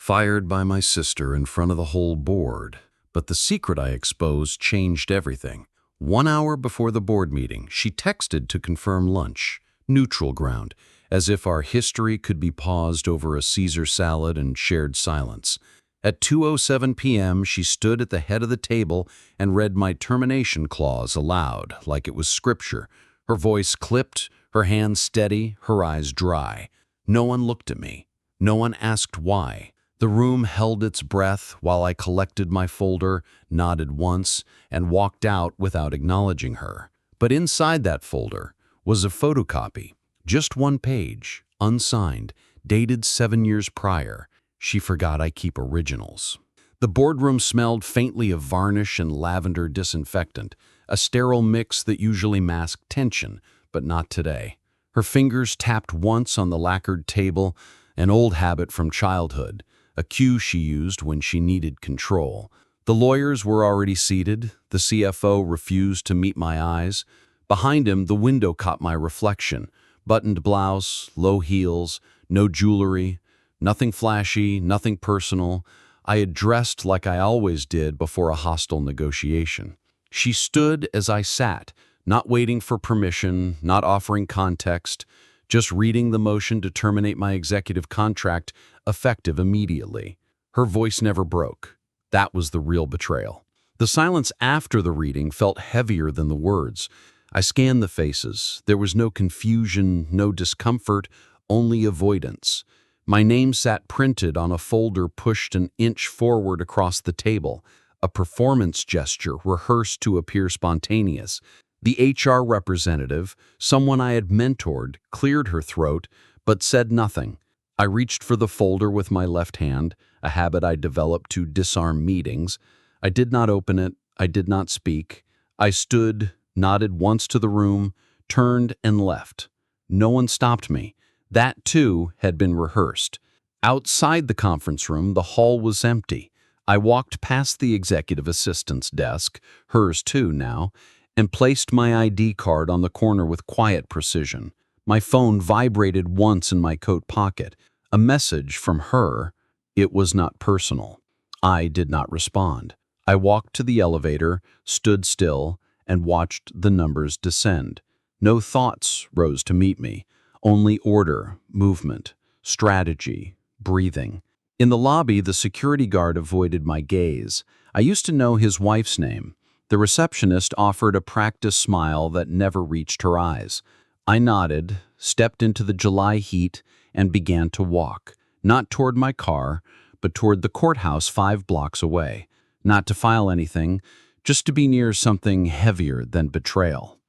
Fired by my sister in front of the whole board. But the secret I exposed changed everything. 1 hour before the board meeting, she texted to confirm lunch, neutral ground, as if our history could be paused over a Caesar salad and shared silence. At 2:07 p.m., she stood at the head of the table and read my termination clause aloud, like it was scripture. Her voice clipped, her hands steady, her eyes dry. No one looked at me. No one asked why. The room held its breath while I collected my folder, nodded once, and walked out without acknowledging her. But inside that folder was a photocopy, just one page, unsigned, dated 7 years prior. She forgot I keep originals. The boardroom smelled faintly of varnish and lavender disinfectant, a sterile mix that usually masked tension, but not today. Her fingers tapped once on the lacquered table, an old habit from childhood, a cue she used when she needed control. The lawyers were already seated. The CFO refused to meet my eyes. Behind him, the window caught my reflection. Buttoned blouse, low heels, no jewelry, nothing flashy, nothing personal. I had dressed like I always did before a hostile negotiation. She stood as I sat, not waiting for permission, not offering context, just reading the motion to terminate my executive contract, effective immediately. Her voice never broke. That was the real betrayal. The silence after the reading felt heavier than the words. I scanned the faces. There was no confusion, no discomfort, only avoidance. My name sat printed on a folder pushed an inch forward across the table, a performance gesture rehearsed to appear spontaneous. The HR representative, someone I had mentored, cleared her throat, but said nothing. I reached for the folder with my left hand, a habit I developed to disarm meetings. I did not open it. I did not speak. I stood, nodded once to the room, turned and left. No one stopped me. That, too, had been rehearsed. Outside the conference room, the hall was empty. I walked past the executive assistant's desk, hers too now, and placed my ID card on the corner with quiet precision. My phone vibrated once in my coat pocket. A message from her. It was not personal. I did not respond. I walked to the elevator, stood still, and watched the numbers descend. No thoughts rose to meet me. Only order, movement, strategy, breathing. In the lobby, the security guard avoided my gaze. I used to know his wife's name. The receptionist offered a practiced smile that never reached her eyes. I nodded, stepped into the July heat, and began to walk, not toward my car, but toward the courthouse 5 blocks away. Not to file anything, just to be near something heavier than betrayal.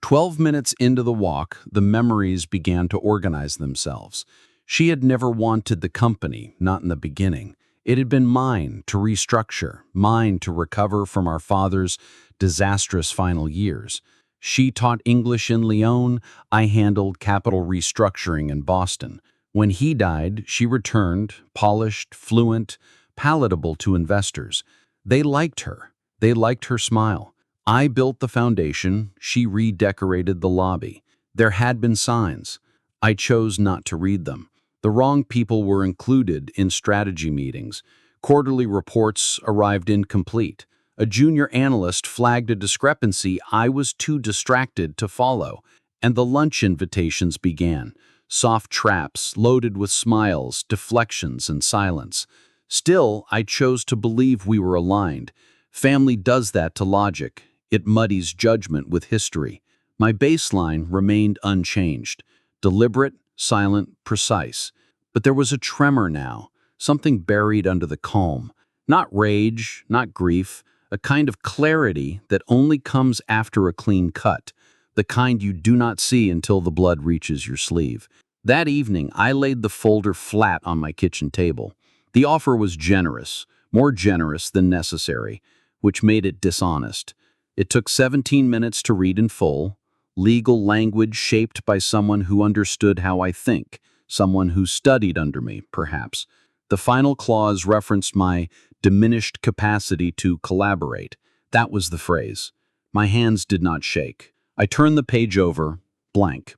12 minutes into the walk, the memories began to organize themselves. She had never wanted the company, not in the beginning. It had been mine to restructure, mine to recover from our father's disastrous final years. She taught English in Lyon, I handled capital restructuring in Boston. When he died, she returned, polished, fluent, palatable to investors. They liked her. They liked her smile. I built the foundation, she redecorated the lobby. There had been signs. I chose not to read them. The wrong people were included in strategy meetings. Quarterly reports arrived incomplete. A junior analyst flagged a discrepancy I was too distracted to follow, and the lunch invitations began. Soft traps loaded with smiles, deflections, and silence. Still, I chose to believe we were aligned. Family does that to logic. It muddies judgment with history. My baseline remained unchanged. Deliberate, silent, precise. But there was a tremor now, something buried under the calm. Not rage, not grief, a kind of clarity that only comes after a clean cut, the kind you do not see until the blood reaches your sleeve. That evening, I laid the folder flat on my kitchen table. The offer was generous, more generous than necessary, which made it dishonest. It took 17 minutes to read in full, legal language shaped by someone who understood how I think, someone who studied under me, perhaps. The final clause referenced my diminished capacity to collaborate. That was the phrase. My hands did not shake. I turned the page over, blank.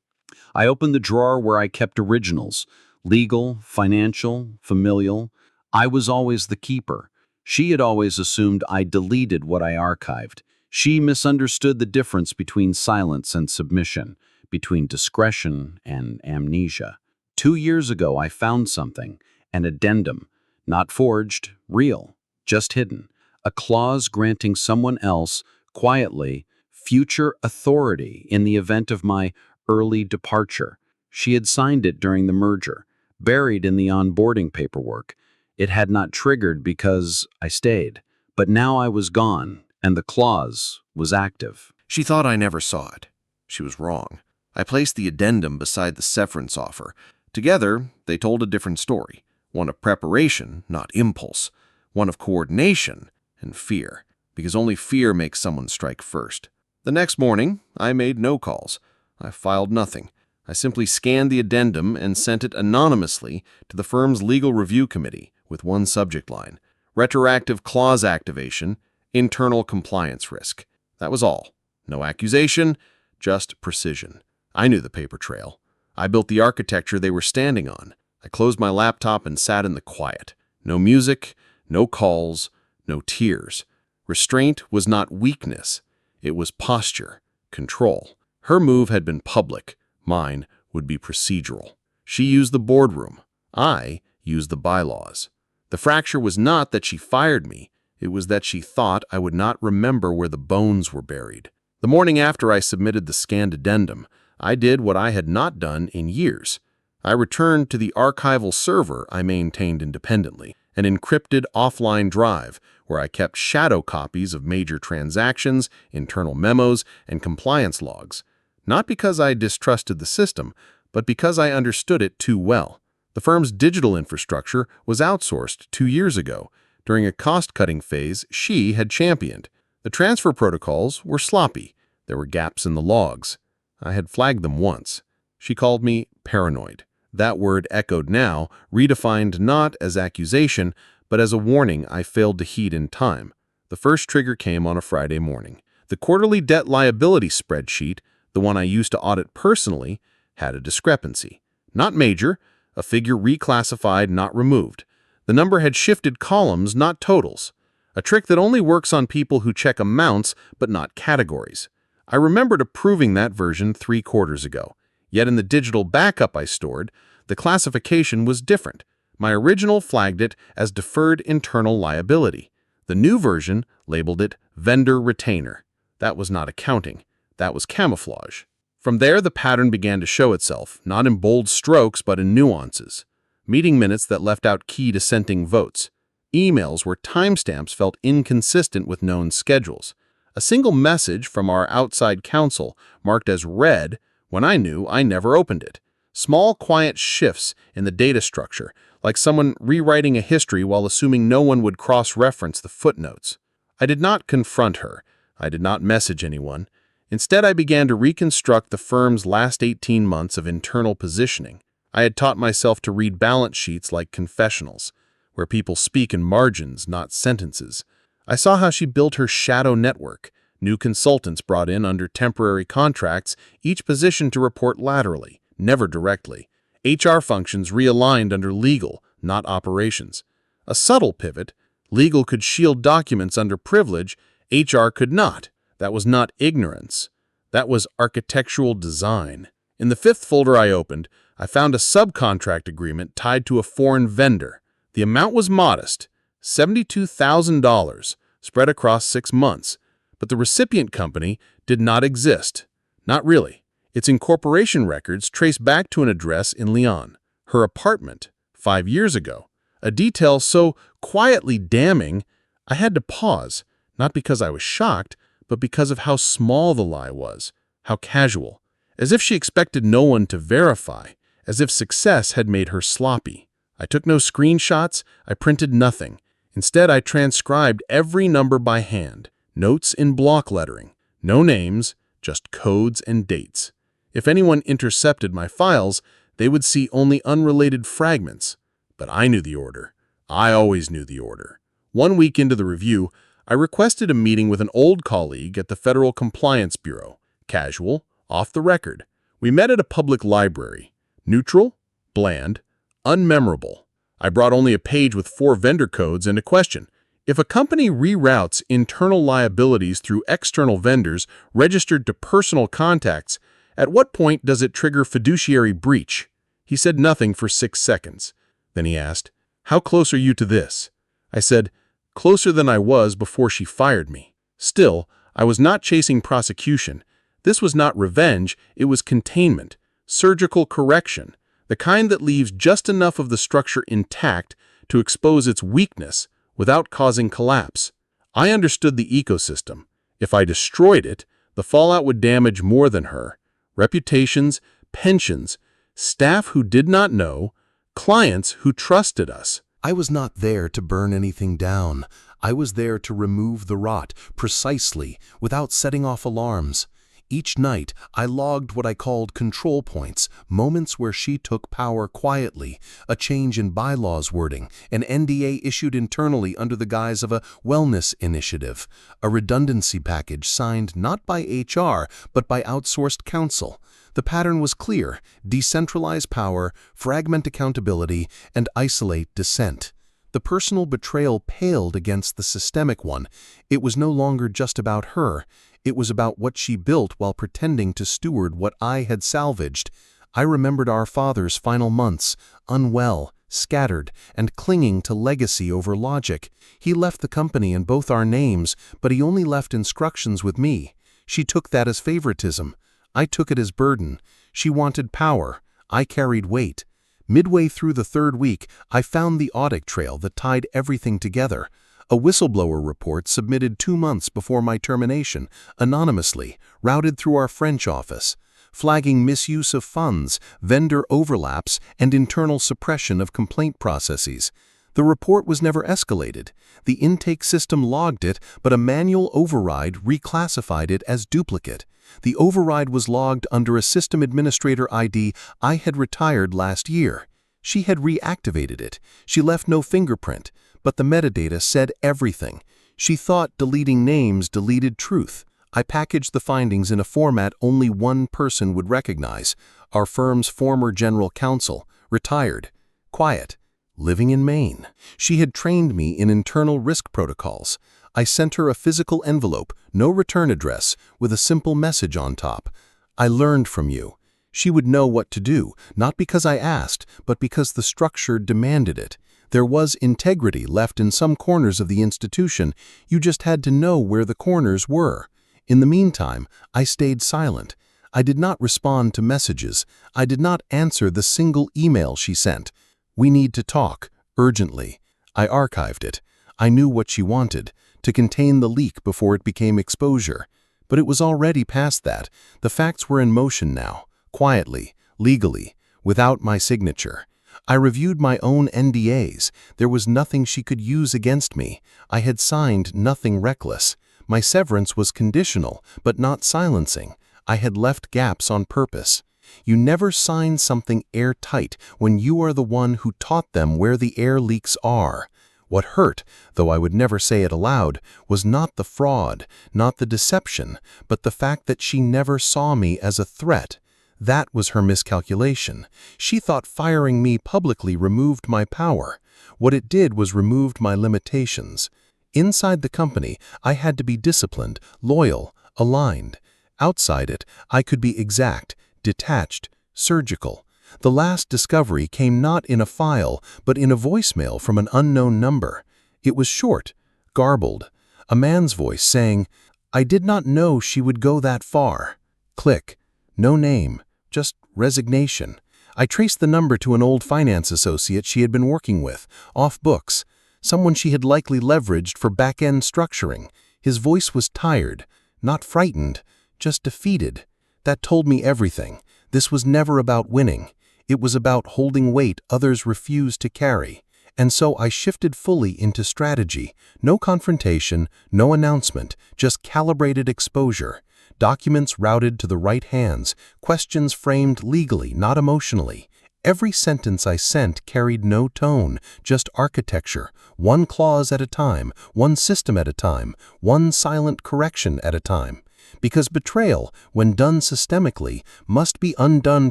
I opened the drawer where I kept originals, legal, financial, familial. I was always the keeper. She had always assumed I deleted what I archived. She misunderstood the difference between silence and submission, between discretion and amnesia. 2 years ago, I found something, an addendum, not forged, real, just hidden, a clause granting someone else, quietly, future authority in the event of my early departure. She had signed it during the merger, buried in the onboarding paperwork. It had not triggered because I stayed, but now I was gone, and the clause was active. She thought I never saw it. She was wrong. I placed the addendum beside the severance offer. Together, they told a different story. One of preparation, not impulse. One of coordination and fear, because only fear makes someone strike first. The next morning, I made no calls. I filed nothing. I simply scanned the addendum and sent it anonymously to the firm's legal review committee with one subject line: retroactive clause activation, internal compliance risk. That was all. No accusation, just precision. I knew the paper trail. I built the architecture they were standing on. I closed my laptop and sat in the quiet. No music, no calls, no tears. Restraint was not weakness. It was posture, control. Her move had been public. Mine would be procedural. She used the boardroom. I used the bylaws. The fracture was not that she fired me. It was that she thought I would not remember where the bones were buried. The morning after I submitted the scanned addendum, I did what I had not done in years. I returned to the archival server I maintained independently, an encrypted offline drive where I kept shadow copies of major transactions, internal memos, and compliance logs. Not because I distrusted the system, but because I understood it too well. The firm's digital infrastructure was outsourced 2 years ago, during a cost-cutting phase she had championed. The transfer protocols were sloppy. There were gaps in the logs. I had flagged them once. She called me paranoid. That word echoed now, redefined not as accusation, but as a warning I failed to heed in time. The first trigger came on a Friday morning. The quarterly debt liability spreadsheet, the one I used to audit personally, had a discrepancy. Not major, a figure reclassified, not removed. The number had shifted columns, not totals. A trick that only works on people who check amounts, but not categories. I remembered approving that version 3 quarters ago. Yet in the digital backup I stored, the classification was different. My original flagged it as deferred internal liability. The new version labeled it vendor retainer. That was not accounting. That was camouflage. From there, the pattern began to show itself, not in bold strokes, but in nuances. Meeting minutes that left out key dissenting votes. Emails where timestamps felt inconsistent with known schedules. A single message from our outside counsel marked as read when I knew I never opened it. Small, quiet shifts in the data structure, like someone rewriting a history while assuming no one would cross-reference the footnotes. I did not confront her. I did not message anyone. Instead, I began to reconstruct the firm's last 18 months of internal positioning. I had taught myself to read balance sheets like confessionals, where people speak in margins, not sentences. I saw how she built her shadow network, new consultants brought in under temporary contracts, each positioned to report laterally, never directly. HR functions realigned under legal, not operations. A subtle pivot. Legal could shield documents under privilege, HR could not. That was not ignorance. That was architectural design. In the 5th folder I opened, I found a subcontract agreement tied to a foreign vendor. The amount was modest, $72,000, spread across 6 months. But the recipient company did not exist. Not really. Its incorporation records trace back to an address in Lyon, her apartment, 5 years ago. A detail so quietly damning, I had to pause, not because I was shocked, but because of how small the lie was, how casual, as if she expected no one to verify, as if success had made her sloppy. I took no screenshots, I printed nothing. Instead, I transcribed every number by hand, notes in block lettering, no names, just codes and dates. If anyone intercepted my files, they would see only unrelated fragments. But I knew the order. I always knew the order. 1 week into the review, I requested a meeting with an old colleague at the Federal Compliance Bureau. Casual, off the record. We met at a public library. Neutral, bland, unmemorable. I brought only a page with 4 vendor codes and a question. If a company reroutes internal liabilities through external vendors registered to personal contacts, at what point does it trigger fiduciary breach? He said nothing for 6 seconds. Then he asked, "How close are you to this?" I said, "Closer than I was before she fired me." Still, I was not chasing prosecution. This was not revenge, it was containment, surgical correction, the kind that leaves just enough of the structure intact to expose its weakness without causing collapse. I understood the ecosystem. If I destroyed it, the fallout would damage more than her. Reputations, pensions, staff who did not know, clients who trusted us. I was not there to burn anything down. I was there to remove the rot, precisely, without setting off alarms. Each night, I logged what I called control points, moments where she took power quietly, a change in bylaws wording, an NDA issued internally under the guise of a wellness initiative, a redundancy package signed not by HR, but by outsourced counsel. The pattern was clear: decentralize power, fragment accountability, and isolate dissent. The personal betrayal paled against the systemic one. It was no longer just about her. It was about what she built while pretending to steward what I had salvaged. I remembered our father's final months, unwell, scattered, and clinging to legacy over logic. He left the company in both our names, but he only left instructions with me. She took that as favoritism. I took it as burden. She wanted power. I carried weight. Midway through the 3rd week, I found the audit trail that tied everything together. A whistleblower report submitted 2 months before my termination, anonymously, routed through our French office, flagging misuse of funds, vendor overlaps, and internal suppression of complaint processes. The report was never escalated. The intake system logged it, but a manual override reclassified it as duplicate. The override was logged under a system administrator ID I had retired last year. She had reactivated it. She left no fingerprint, but the metadata said everything. She thought deleting names deleted truth. I packaged the findings in a format only one person would recognize: our firm's former general counsel, retired, quiet, living in Maine. She had trained me in internal risk protocols. I sent her a physical envelope, no return address, with a simple message on top. "I learned from you." She would know what to do, not because I asked, but because the structure demanded it. There was integrity left in some corners of the institution. You just had to know where the corners were. In the meantime, I stayed silent. I did not respond to messages. I did not answer the single email she sent. "We need to talk, urgently." I archived it. I knew what she wanted: to contain the leak before it became exposure. But it was already past that. The facts were in motion now, quietly, legally, without my signature. I reviewed my own NDAs. There was nothing she could use against me. I had signed nothing reckless. My severance was conditional, but not silencing. I had left gaps on purpose. You never sign something airtight when you are the one who taught them where the air leaks are. What hurt, though I would never say it aloud, was not the fraud, not the deception, but the fact that she never saw me as a threat. That was her miscalculation. She thought firing me publicly removed my power. What it did was removed my limitations. Inside the company, I had to be disciplined, loyal, aligned. Outside it, I could be exact, detached, surgical. The last discovery came not in a file, but in a voicemail from an unknown number. It was short, garbled. A man's voice saying, "I did not know she would go that far." Click. No name, just resignation. I traced the number to an old finance associate she had been working with, off books, someone she had likely leveraged for back-end structuring. His voice was tired, not frightened, just defeated. That told me everything. This was never about winning. It was about holding weight others refused to carry. And so I shifted fully into strategy. No confrontation, no announcement, just calibrated exposure. Documents routed to the right hands, questions framed legally, not emotionally. Every sentence I sent carried no tone, just architecture, one clause at a time, one system at a time, one silent correction at a time. Because betrayal, when done systemically, must be undone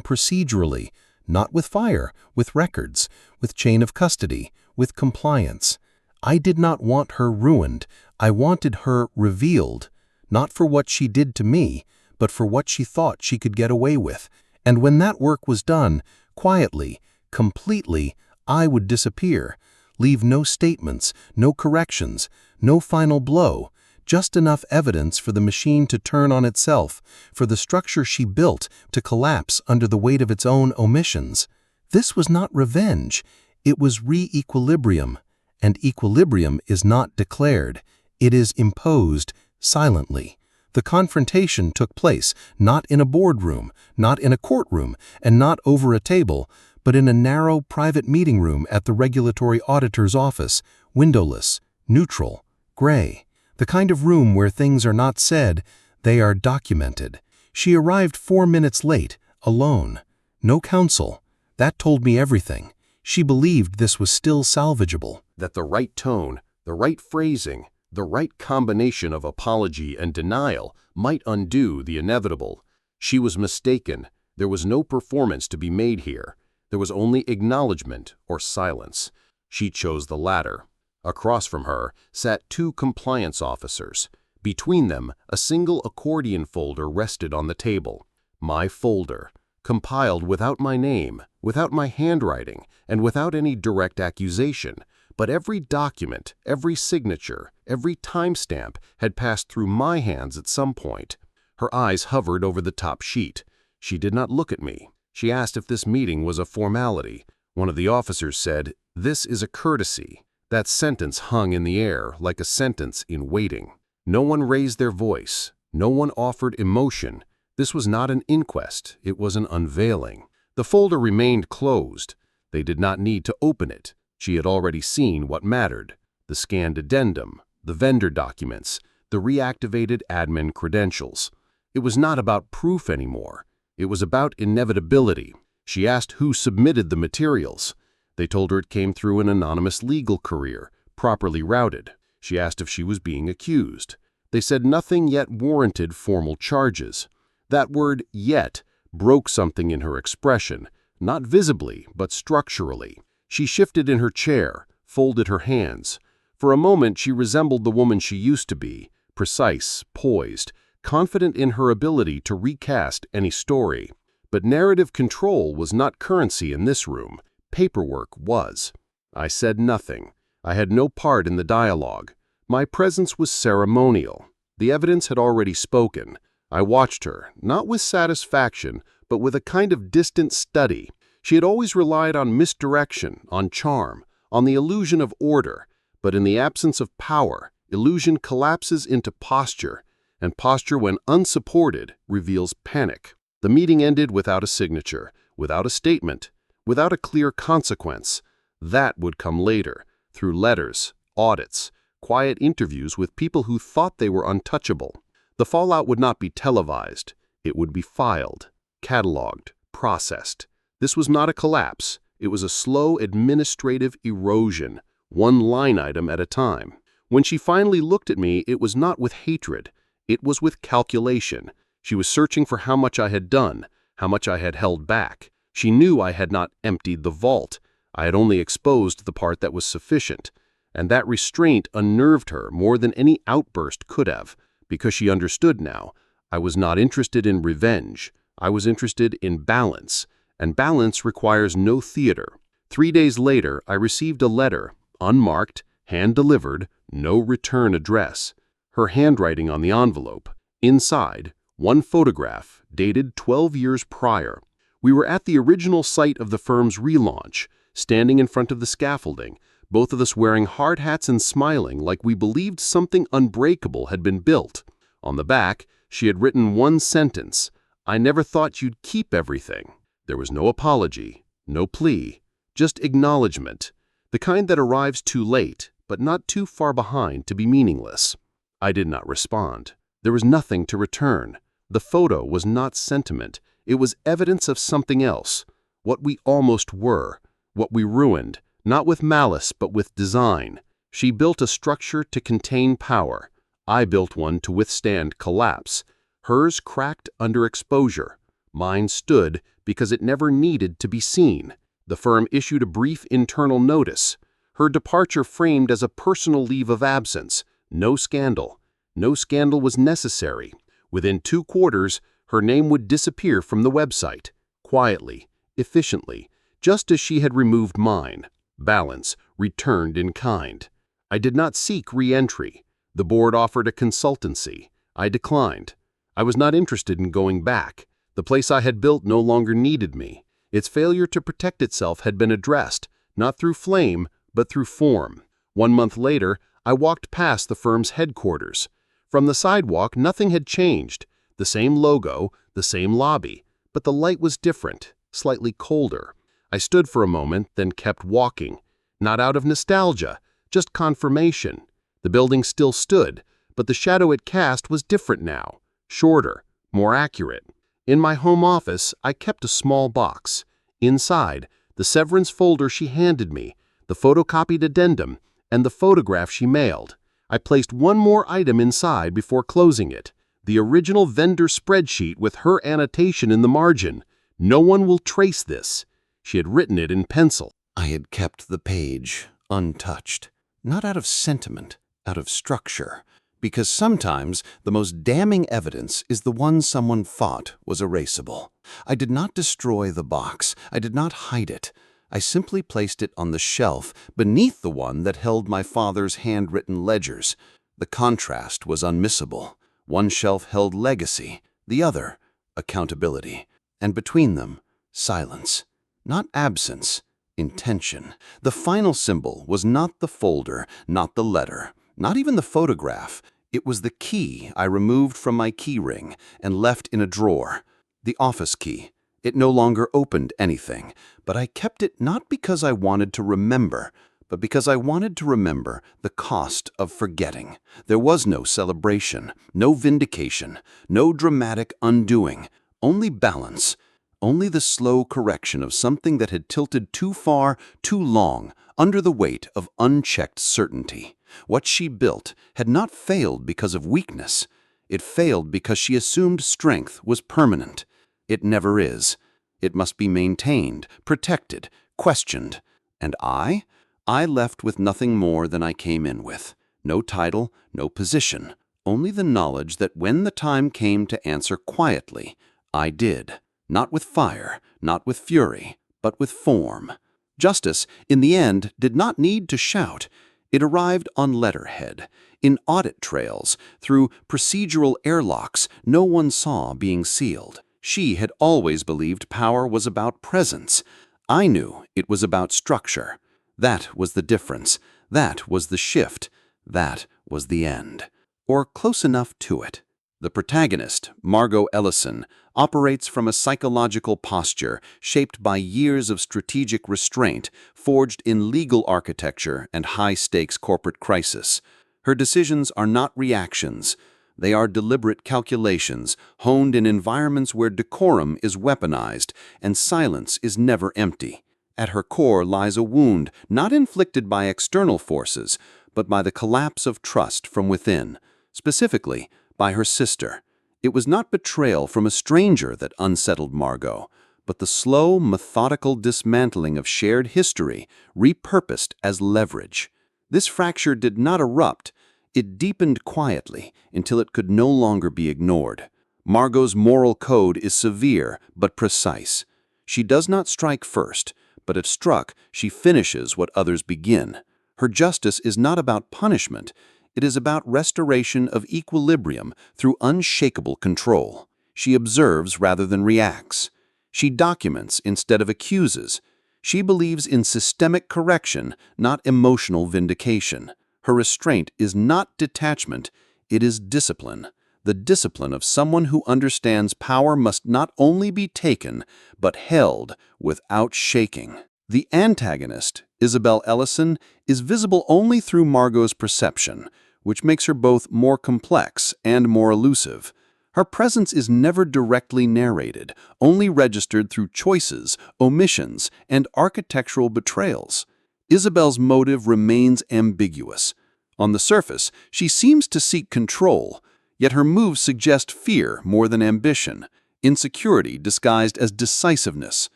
procedurally, Not with fire, with records, with chain of custody, with compliance. I did not want her ruined. I wanted her revealed, not for what she did to me, but for what she thought she could get away with. And when that work was done, quietly, completely, I would disappear, leave no statements, no corrections, no final blow, just enough evidence for the machine to turn on itself, for the structure she built to collapse under the weight of its own omissions. This was not revenge, it was re-equilibrium, and equilibrium is not declared, it is imposed silently. The confrontation took place not in a boardroom, not in a courtroom, and not over a table, but in a narrow private meeting room at the regulatory auditor's office, windowless, neutral, gray. The kind of room where things are not said, they are documented. She arrived 4 minutes late, alone. No counsel. That told me everything. She believed this was still salvageable. That the right tone, the right phrasing, the right combination of apology and denial might undo the inevitable. She was mistaken. There was no performance to be made here. There was only acknowledgement or silence. She chose the latter. Across from her sat 2 compliance officers. Between them, a single accordion folder rested on the table. My folder, compiled without my name, without my handwriting, and without any direct accusation. But every document, every signature, every timestamp had passed through my hands at some point. Her eyes hovered over the top sheet. She did not look at me. She asked if this meeting was a formality. One of the officers said, "This is a courtesy." That sentence hung in the air like a sentence in waiting. No one raised their voice. No one offered emotion. This was not an inquest. It was an unveiling. The folder remained closed. They did not need to open it. She had already seen what mattered: the scanned addendum, the vendor documents, the reactivated admin credentials. It was not about proof anymore. It was about inevitability. She asked who submitted the materials. They told her it came through an anonymous legal career, properly routed. She asked if she was being accused. They said nothing yet warranted formal charges. That word "yet" broke something in her expression, not visibly, but structurally. She shifted in her chair, folded her hands. For a moment she resembled the woman she used to be, precise, poised, confident in her ability to recast any story. But narrative control was not currency in this room. Paperwork was. I said nothing. I had no part in the dialogue. My presence was ceremonial. The evidence had already spoken. I watched her, not with satisfaction, but with a kind of distant study. She had always relied on misdirection, on charm, on the illusion of order. But in the absence of power, illusion collapses into posture, and posture, when unsupported, reveals panic. The meeting ended without a signature, without a statement, without a clear consequence. That would come later, through letters, audits, quiet interviews with people who thought they were untouchable. The fallout would not be televised. It would be filed, cataloged, processed. This was not a collapse. It was a slow administrative erosion, one line item at a time. When she finally looked at me, it was not with hatred. It was with calculation. She was searching for how much I had done, how much I had held back. She knew I had not emptied the vault. I had only exposed the part that was sufficient. And that restraint unnerved her more than any outburst could have, because she understood now. I was not interested in revenge. I was interested in balance, and balance requires no theater. 3 days later, I received a letter, unmarked, hand-delivered, no return address. Her handwriting on the envelope. Inside, one photograph, dated 12 years prior. We were at the original site of the firm's relaunch, standing in front of the scaffolding, both of us wearing hard hats and smiling like we believed something unbreakable had been built. On the back, she had written one sentence: "I never thought you'd keep everything." There was no apology, no plea, just acknowledgement, the kind that arrives too late, but not too far behind to be meaningless. I did not respond. There was nothing to return. The photo was not sentiment. It was evidence of something else, what we almost were, what we ruined, not with malice but with design. She built a structure to contain power. I built one to withstand collapse. Hers cracked under exposure. Mine stood because it never needed to be seen. The firm issued a brief internal notice. Her departure framed as a personal leave of absence. No scandal. No scandal was necessary. Within 2 quarters, her name would disappear from the website. Quietly, efficiently, just as she had removed mine. Balance returned in kind. I did not seek re-entry. The board offered a consultancy. I declined. I was not interested in going back. The place I had built no longer needed me. Its failure to protect itself had been addressed, not through flame, but through form. 1 month later, I walked past the firm's headquarters. From the sidewalk, nothing had changed. The same logo, the same lobby, but the light was different, slightly colder. I stood for a moment, then kept walking. Not out of nostalgia, just confirmation. The building still stood, but the shadow it cast was different now, shorter, more accurate. In my home office, I kept a small box. Inside, the severance folder she handed me, the photocopied addendum, and the photograph she mailed. I placed one more item inside before closing it. The original vendor spreadsheet with her annotation in the margin. No one will trace this. She had written it in pencil. I had kept the page untouched, not out of sentiment, out of structure, because sometimes the most damning evidence is the one someone thought was erasable. I did not destroy the box. I did not hide it. I simply placed it on the shelf beneath the one that held my father's handwritten ledgers. The contrast was unmissable. One shelf held legacy, the other, accountability. And between them, silence. Not absence, intention. The final symbol was not the folder, not the letter, not even the photograph. It was the key I removed from my key ring and left in a drawer. The office key. It no longer opened anything, but I kept it not because I wanted to remember, but because I wanted to remember the cost of forgetting. There was no celebration, no vindication, no dramatic undoing, only balance, only the slow correction of something that had tilted too far, too long, under the weight of unchecked certainty. What she built had not failed because of weakness. It failed because she assumed strength was permanent. It never is. It must be maintained, protected, questioned. And I left with nothing more than I came in with. No title, no position, only the knowledge that when the time came to answer quietly, I did. Not with fire, not with fury, but with form. Justice, in the end, did not need to shout. It arrived on letterhead, in audit trails, through procedural airlocks no one saw being sealed. She had always believed power was about presence. I knew it was about structure. That was the difference. That was the shift. That was the end. Or close enough to it. The protagonist, Margot Ellison, operates from a psychological posture shaped by years of strategic restraint forged in legal architecture and high-stakes corporate crisis. Her decisions are not reactions. They are deliberate calculations, honed in environments where decorum is weaponized and silence is never empty. At her core lies a wound not inflicted by external forces, but by the collapse of trust from within, specifically by her sister. It was not betrayal from a stranger that unsettled Margot, but the slow, methodical dismantling of shared history repurposed as leverage. This fracture did not erupt. It deepened quietly until it could no longer be ignored. Margot's moral code is severe but precise. She does not strike first, but if struck, she finishes what others begin. Her justice is not about punishment. It is about restoration of equilibrium through unshakable control. She observes rather than reacts. She documents instead of accuses. She believes in systemic correction, not emotional vindication. Her restraint is not detachment, it is discipline. The discipline of someone who understands power must not only be taken, but held without shaking. The antagonist, Isabel Ellison, is visible only through Margot's perception, which makes her both more complex and more elusive. Her presence is never directly narrated, only registered through choices, omissions, and architectural betrayals. Isabel's motive remains ambiguous. On the surface, she seems to seek control, yet her moves suggest fear more than ambition. insecurity disguised as decisiveness.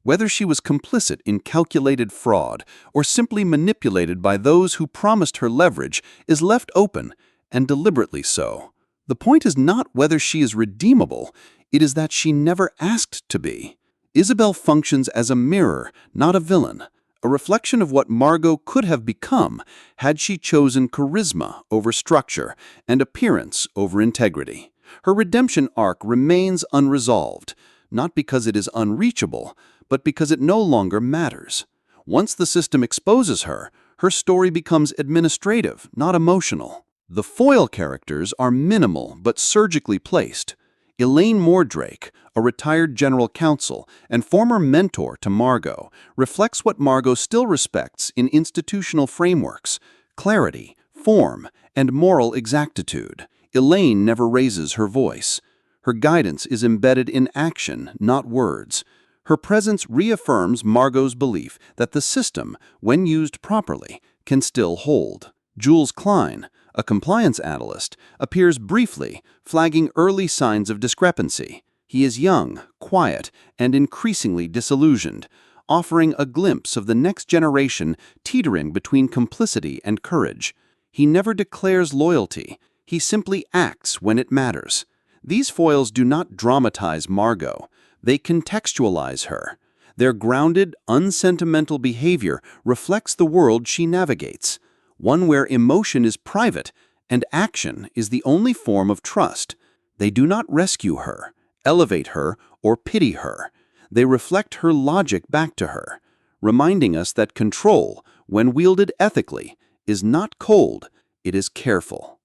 Whether she was complicit in calculated fraud or simply manipulated by those who promised her leverage is left open, and deliberately so. The point is not whether she is redeemable, it is that she never asked to be. Isabel functions as a mirror, not a villain, a reflection of what Margot could have become had she chosen charisma over structure and appearance over integrity. Her redemption arc remains unresolved, not because it is unreachable, but because it no longer matters. Once the system exposes her, her story becomes administrative, not emotional. The foil characters are minimal but surgically placed. Elaine Mordrake, a retired general counsel and former mentor to Margot, reflects what Margot still respects in institutional frameworks: clarity, form, and moral exactitude. Elaine never raises her voice. Her guidance is embedded in action, not words. Her presence reaffirms Margot's belief that the system, when used properly, can still hold. Jules Klein, a compliance analyst, appears briefly, flagging early signs of discrepancy. He is young, quiet, and increasingly disillusioned, offering a glimpse of the next generation teetering between complicity and courage. He never declares loyalty. He simply acts when it matters. These foils do not dramatize Margot. They contextualize her. Their grounded, unsentimental behavior reflects the world she navigates, one where emotion is private and action is the only form of trust. They do not rescue her, elevate her, or pity her. They reflect her logic back to her, reminding us that control, when wielded ethically, is not cold, it is careful.